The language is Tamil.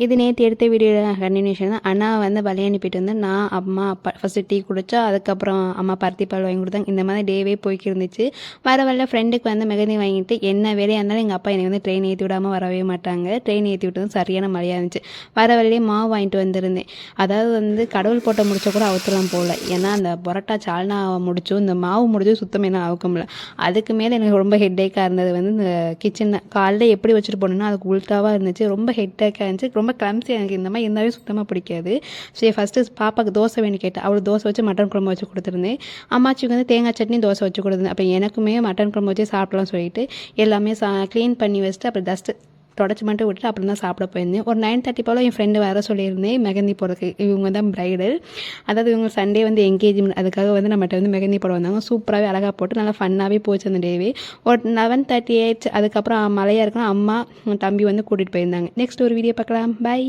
இது நேற்று எடுத்த வீடியோ கண்டினியூஷன் தான். அண்ணா வந்து வழி அனுப்பிட்டு வந்து நான் அம்மா அப்பா ஃபஸ்ட்டு டீ குடித்தா, அதுக்கப்புறம் அம்மா பருத்தி பால் வாங்கி கொடுத்தாங்க. இந்த மாதிரி டேவே போய்க்கு இருந்துச்சு. வர ஃப்ரெண்டுக்கு வந்து மெகந்தி வாங்கிட்டு என்ன வேலையாக இருந்தாலும் எங்கள் அப்பா என்னை வந்து ட்ரெயின் ஏற்றி விடாமல் வரவே மாட்டாங்க. ட்ரெயின் ஏற்றி விட்டதும் சரியான மழையாக இருந்துச்சு. வழியே மாவு வாங்கிட்டு வந்திருந்தேன். அதாவது வந்து கடவுள் போட்ட முடிச்ச கூட அவுத்துலாம் போகல. ஏன்னா அந்த பரோட்டா சால்னா முடிச்சும் இந்த மாவு முடிச்சும் சுத்தம் என்ன அவுக்க முடியல. அதுக்கு மேலே எனக்கு ரொம்ப ஹெட்டேக்காக இருந்தது வந்து இந்த கிச்சன் காலைல எப்படி வச்சுட்டு போனோன்னா அதுக்கு உள்டாவாக இருந்துச்சு. ரொம்ப ஹெட்டேக்காக இருந்துச்சு. ரொம்ப கிளம்ஸி. எனக்கு இந்த மாதிரி இருந்தாவே சுத்தமாக பிடிக்காது. சரி ஃபஸ்ட்டு பாப்பாவுக்கு தோசை வேணும் கேட்டேன். அவளுக்கு தோசை வச்சு மட்டன் குழம்பு வச்சு கொடுத்துருந்தேன். அம்மாச்சிக்கு வந்து தேங்காய் சட்னி தோசை வச்சு கொடுத்துருந்தேன். அப்போ எனக்குமே மட்டன் குழம்பு வச்சு சாப்பிடலாம் சொல்லிட்டு எல்லாமே க்ளீன் பண்ணி வச்சுட்டு அப்புறம் டஸ்ட்டு தொடச்சி மட்டும் விட்டுட்டு அப்புறம் தான் சாப்பிட போயிருந்தேன். ஒரு 9:30 போல் என் ஃப்ரெண்டு வர சொல்லியிருந்தேன் மெகந்தி போடுறதுக்கு. இவங்க தான் ப்ரைடல். அதாவது இவங்க சண்டே வந்து என்கேஜ்மெண்ட். அதுக்காக வந்து நம்மகிட்ட வந்து மெகந்தி போட வந்தாங்க. சூப்பராகவே அழகாக போட்டு நல்லா ஃபன்னாகவே போச்சு அந்த டேவே. ஒரு 11:38 அதுக்கப்புறம் மழையாக இருக்குன்னா அம்மா தம்பி வந்து கூட்டிகிட்டு போயிருந்தாங்க. நெக்ஸ்ட் ஒரு வீடியோ பார்க்கலாம். பை.